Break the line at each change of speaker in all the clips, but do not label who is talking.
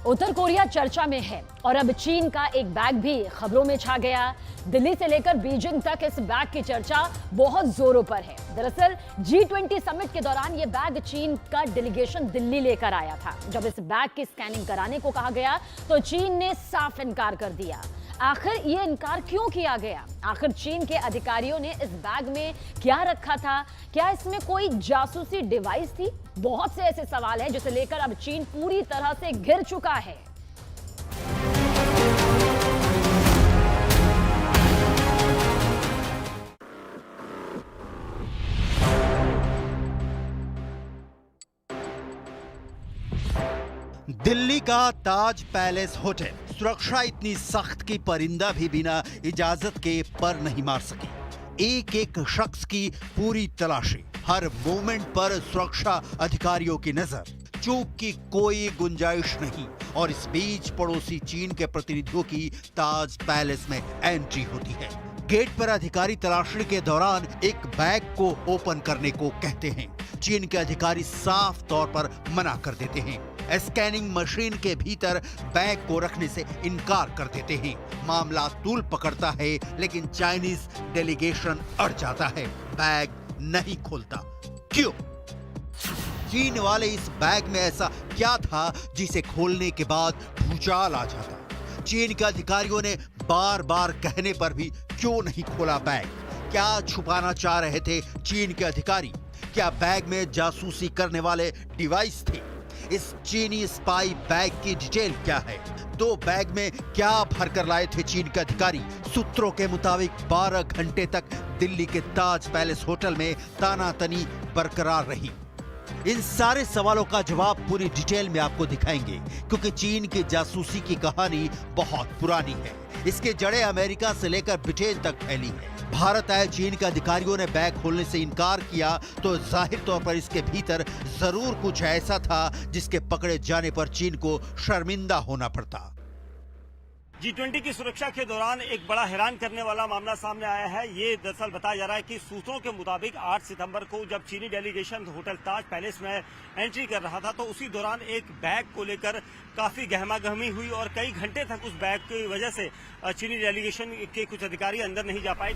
उत्तर Korea चर्चा में है और अब चीन का एक बैग भी खबरों में छा गया। दिल्ली से लेकर बीजिंग तक इस बैग की चर्चा बहुत जोरों पर है। दरअसल G20 समिट के दौरान यह बैग चीन का डेलीगेशन दिल्ली लेकर आया था। जब इस बैग की स्कैनिंग कराने को कहा गया तो चीन ने साफ इनकार कर दिया। आखिर ये इनकार क्यों किया गया? आखिर चीन के अधिकारियों ने इस बैग में क्या रखा था? क्या इसमें कोई जासूसी डिवाइस थी? बहुत से ऐसे सवाल हैं जिसे लेकर अब चीन पूरी तरह से घिर चुका है।
दिल्ली का ताज पैलेस होटल, सुरक्षा इतनी सख्त कि परिंदा भी बिना इजाजत के पर नहीं मार सके। एक एक शख्स की पूरी तलाशी, हर मोमेंट पर सुरक्षा अधिकारियों की नजर, चूक की कोई गुंजाइश नहीं। और इस बीच पड़ोसी चीन के प्रतिनिधियों की ताज पैलेस में एंट्री होती है। गेट पर अधिकारी तलाशी के दौरान एक बैग को ओपन करने को कहते हैं। चीन के अधिकारी साफ तौर पर मना कर देते हैं। स्कैनिंग मशीन के भीतर बैग को रखने से इनकार कर देते हैं। मामला तूल पकड़ता है, लेकिन चाइनीज डेलीगेशन अड़ जाता है, बैग नहीं खोलता। क्यों? चीन वाले इस बैग में ऐसा क्या था जिसे खोलने के बाद भूचाल आ जाता? चीन के अधिकारियों ने बार बार कहने पर भी क्यों नहीं खोला बैग? क्या छुपाना चाह रहे थे चीन के अधिकारी? क्या बैग में जासूसी करने वाले डिवाइस थे? इस चीनी स्पाई बैग की डिटेल क्या है? दो बैग में क्या भरकर लाए थे चीन के अधिकारी? सूत्रों के मुताबिक 12 घंटे तक दिल्ली के ताज पैलेस होटल में तानातनी बरकरार रही। इन सारे सवालों का जवाब पूरी डिटेल में आपको दिखाएंगे, क्योंकि चीन की जासूसी की कहानी बहुत पुरानी है। इसके जड़ें अमेरिका से लेकर ब्रिटेन तक फैली है। भारत आए चीन के अधिकारियों ने बैग खोलने से इनकार किया तो जाहिर तौर पर इसके भीतर जरूर कुछ ऐसा था जिसके पकड़े जाने पर चीन को शर्मिंदा होना पड़ता।
G20 की सुरक्षा के दौरान एक बड़ा हैरान करने वाला मामला सामने आया है। ये दरअसल बताया जा रहा है कि सूत्रों के मुताबिक 8 सितंबर को जब चीनी डेलीगेशन होटल ताज पैलेस में एंट्री कर रहा था तो उसी दौरान एक बैग को लेकर काफी गहमागहमी हुई और कई घंटे तक उस बैग की वजह से चीनी डेलीगेशन के कुछ अधिकारी अंदर नहीं जा पाए।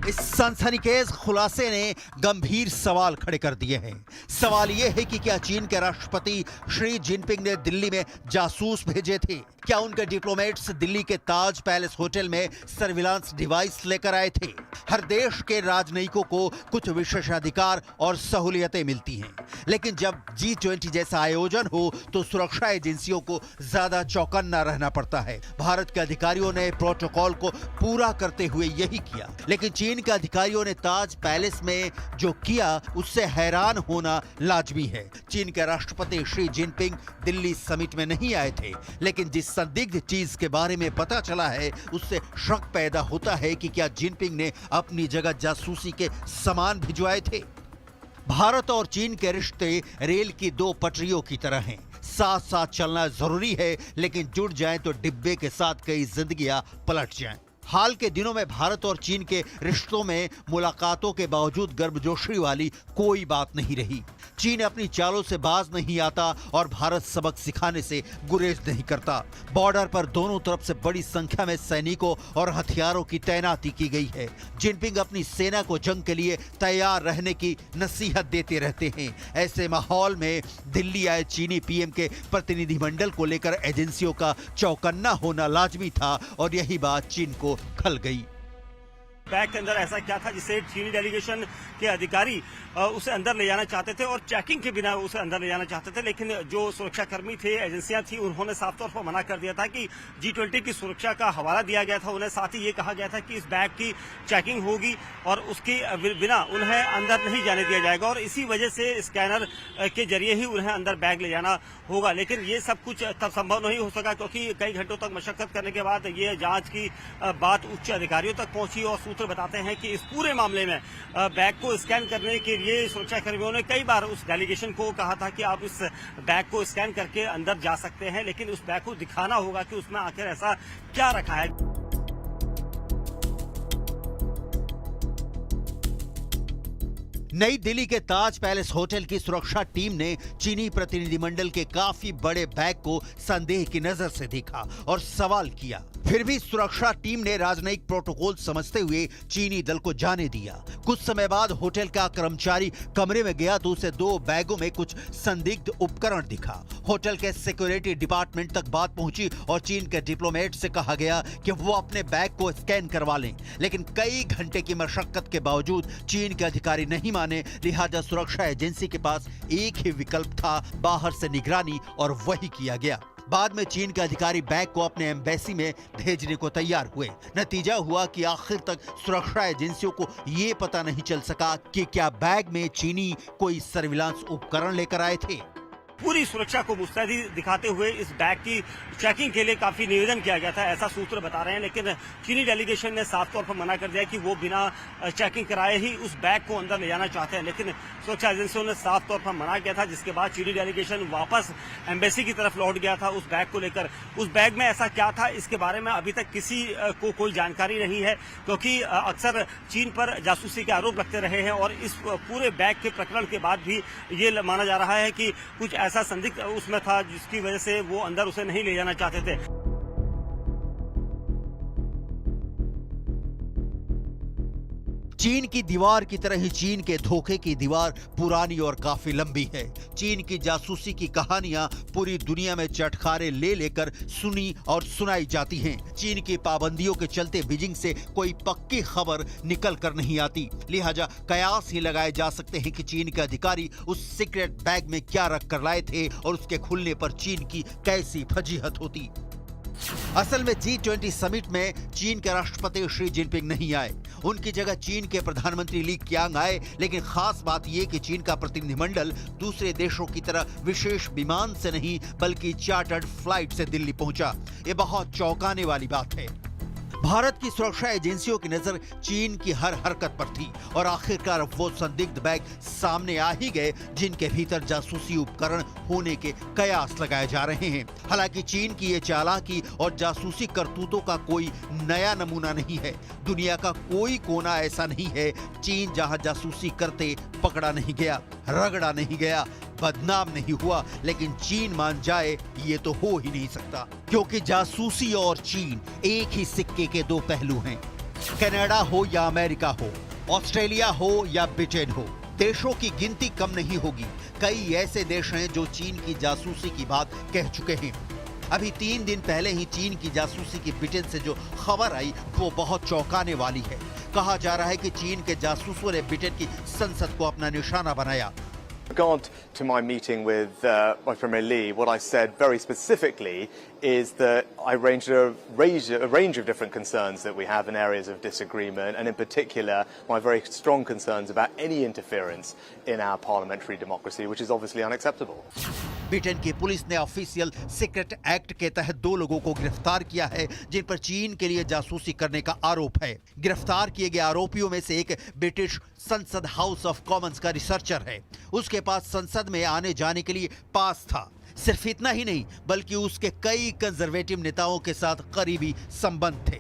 इस सनसनीखेज खुलासे ने गंभीर सवाल खड़े कर दिए हैं। सवाल यह है कि क्या चीन के राष्ट्रपति शी जिनपिंग ने दिल्ली में जासूस भेजे थे? क्या उनके डिप्लोमेट्स दिल्ली के ताज पैलेस होटल में सर्विलांस डिवाइस लेकर आए थे? हर देश के राजनयिकों को कुछ विशेषाधिकार और सहूलियतें मिलती हैं, लेकिन जब G20 जैसा आयोजन हो तो सुरक्षा एजेंसियों को ज्यादा चौकन्ना रहना पड़ता है। भारत के अधिकारियों ने प्रोटोकॉल को पूरा करते हुए यही किया, लेकिन चीन के अधिकारियों ने ताज पैलेस में जो किया उससे हैरान होना लाजमी है। चीन के राष्ट्रपति शी जिनपिंग दिल्ली समिट में नहीं आए थे, लेकिन जिस संदिग्ध चीज के बारे में पता चला है उससे शक पैदा होता है कि क्या जिनपिंग ने अपनी जगह जासूसी के सामान भिजवाए थे। भारत और चीन के रिश्ते रेल की दो पटरियों की तरह हैं। साथ साथ चलना जरूरी है, लेकिन जुड़ जाएं तो डिब्बे के साथ कई जिंदगियां पलट जाएं। हाल के दिनों में भारत और चीन के रिश्तों में मुलाकातों के बावजूद गर्मजोशी वाली कोई बात नहीं रही। चीन अपनी चालों से बाज नहीं आता और भारत सबक सिखाने से गुरेज नहीं करता। बॉर्डर पर दोनों तरफ से बड़ी संख्या में सैनिकों और हथियारों की तैनाती की गई है। जिनपिंग अपनी सेना को जंग के लिए तैयार रहने की नसीहत देते रहते हैं। ऐसे माहौल में दिल्ली आए चीनी पीएम के प्रतिनिधिमंडल को लेकर एजेंसियों का चौकन्ना होना लाजमी था और यही बात चीन को खल गई।
बैग के अंदर ऐसा क्या था जिससे चीनी डेलीगेशन के अधिकारी उसे अंदर ले जाना चाहते थे और चेकिंग के बिना उसे अंदर ले जाना चाहते थे, लेकिन जो सुरक्षाकर्मी थे, एजेंसियां थी, उन्होंने साफ तौर पर मना कर दिया था कि G20 की सुरक्षा का हवाला दिया गया था उन्हें। साथ ही ये कहा गया था कि इस बैग की चेकिंग होगी और उसके बिना उन्हें अंदर नहीं जाने दिया जाएगा और इसी वजह से स्कैनर के जरिए ही उन्हें अंदर बैग ले जाना होगा। लेकिन ये सब कुछ तब संभव नहीं हो सका क्योंकि कई घंटों तक मशक्कत करने के बाद ये जांच की बात उच्च अधिकारियों तक पहुंची और सूत्र बताते हैं कि इस पूरे मामले में बैग को स्कैन करने के लिए सुरक्षा कर्मियों ने कई बार उस डेलीगेशन को कहा था कि आप इस बैग को स्कैन करके अंदर जा सकते हैं, लेकिन उस बैग को दिखाना होगा कि उसमें आखिर ऐसा क्या रखा है।
नई दिल्ली के ताज पैलेस होटल की सुरक्षा टीम ने चीनी प्रतिनिधिमंडल के काफी बड़े बैग को संदेह की नजर से देखा और सवाल किया। फिर भी सुरक्षा टीम ने राजनयिक प्रोटोकॉल समझते हुए चीनी दल को जाने दिया। कुछ समय बाद होटल का कर्मचारी कमरे में गया तो उसे 2 बैगों में कुछ संदिग्ध उपकरण दिखा। होटल के सिक्योरिटी डिपार्टमेंट तक बात पहुंची और चीन के डिप्लोमेट से कहा गया कि वो अपने बैग को स्कैन करवा लें, लेकिन कई घंटे की मशक्कत के बावजूद चीन के अधिकारी नहीं माने। लिहाजा सुरक्षा एजेंसी के पास एक ही विकल्प था, बाहर से निगरानी, और वही किया गया। बाद में चीन के अधिकारी बैग को अपने एम्बेसी में भेजने को तैयार हुए। नतीजा हुआ कि आखिर तक सुरक्षा एजेंसियों को ये पता नहीं चल सका कि क्या बैग में चीनी कोई सर्विलांस उपकरण लेकर आए थे।
पूरी सुरक्षा को मुस्तैदी दिखाते हुए इस बैग की चेकिंग के लिए काफी निवेदन किया गया था, ऐसा सूत्र बता रहे हैं। लेकिन चीनी डेलीगेशन ने साफ तौर पर मना कर दिया कि वो बिना चेकिंग कराए ही उस बैग को अंदर ले जाना चाहते हैं। लेकिन सुरक्षा एजेंसियों ने साफ तौर पर मना किया था, जिसके बाद चीनी डेलीगेशन वापस एम्बेसी की तरफ लौट गया था उस बैग को लेकर। उस बैग में ऐसा क्या था, इसके बारे में अभी तक किसी को कोई जानकारी नहीं है, क्योंकि अक्सर चीन पर जासूसी के आरोप लगते रहे हैं। और इस पूरे बैग के प्रकरण के बाद भी ये माना जा रहा है कि कुछ ऐसा संदिग्ध उसमें था जिसकी वजह से वो अंदर उसे नहीं ले जाना चाहते थे।
चीन की दीवार की तरह ही चीन के धोखे की दीवार पुरानी और काफी लंबी है। चीन की जासूसी की कहानियां पूरी दुनिया में चटखारे ले लेकर सुनी और सुनाई जाती हैं। चीन की पाबंदियों के चलते बीजिंग से कोई पक्की खबर निकल कर नहीं आती। लिहाजा कयास ही लगाए जा सकते हैं कि चीन के अधिकारी उस सीक्रेट बैग में क्या रख कर लाए थे और उसके खुलने पर चीन की कैसी फजीहत होती। असल में G20 समिट में चीन के राष्ट्रपति शी जिनपिंग नहीं आए, उनकी जगह चीन के प्रधानमंत्री ली क्यांग आए। लेकिन खास बात यह कि चीन का प्रतिनिधिमंडल दूसरे देशों की तरह विशेष विमान से नहीं बल्कि चार्टर्ड फ्लाइट से दिल्ली पहुंचा। ये बहुत चौंकाने वाली बात है। भारत की सुरक्षा एजेंसियों की नजर चीन की हर हरकत पर थी और आखिरकार वो संदिग्ध बैग सामने आ ही गए जिनके भीतर जासूसी उपकरण होने के कयास लगाए जा रहे हैं। हालांकि चीन की ये चालाकी और जासूसी करतूतों का कोई नया नमूना नहीं है। दुनिया का कोई कोना ऐसा नहीं है चीन जहां जासूसी करते पकड़ा नहीं गया, रगड़ा नहीं गया, बदनाम नहीं हुआ। लेकिन चीन मान जाए ये तो हो ही नहीं सकता, क्योंकि जासूसी और चीन एक ही सिक्के के 2 पहलू हैं। कनाडा हो या अमेरिका हो, ऑस्ट्रेलिया हो या ब्रिटेन हो, देशों की गिनती कम नहीं होगी। कई ऐसे देश हैं जो चीन की जासूसी की बात कह चुके हैं। अभी 3 दिन पहले ही चीन की जासूसी की ब्रिटेन से जो खबर आई वो बहुत चौंकाने वाली है। कहा जा रहा है कि चीन के जासूसों ने ब्रिटेन की संसद को अपना निशाना बनाया।
With regard to my meeting with Vice Premier Lee, what I said very specifically is that I raised a range of different concerns that we have in areas of disagreement, and in particular my very strong concerns about any interference in our parliamentary democracy, which is obviously unacceptable.
Britain की police ने official secret act के तहत 2 लोगों को गिरफ्तार किया है जिन पर चीन के लिए जासूसी करने का आरोप है। गिरफ्तार किए गए आरोपियों में से एक ब्रिटिश संसद हाउस ऑफ कॉमन्स का रिसर्चर है। उसके पास संसद में आने जाने के लिए पास था। सिर्फ इतना ही नहीं बल्कि उसके कई कंजर्वेटिव नेताओं के साथ करीबी संबंध थे।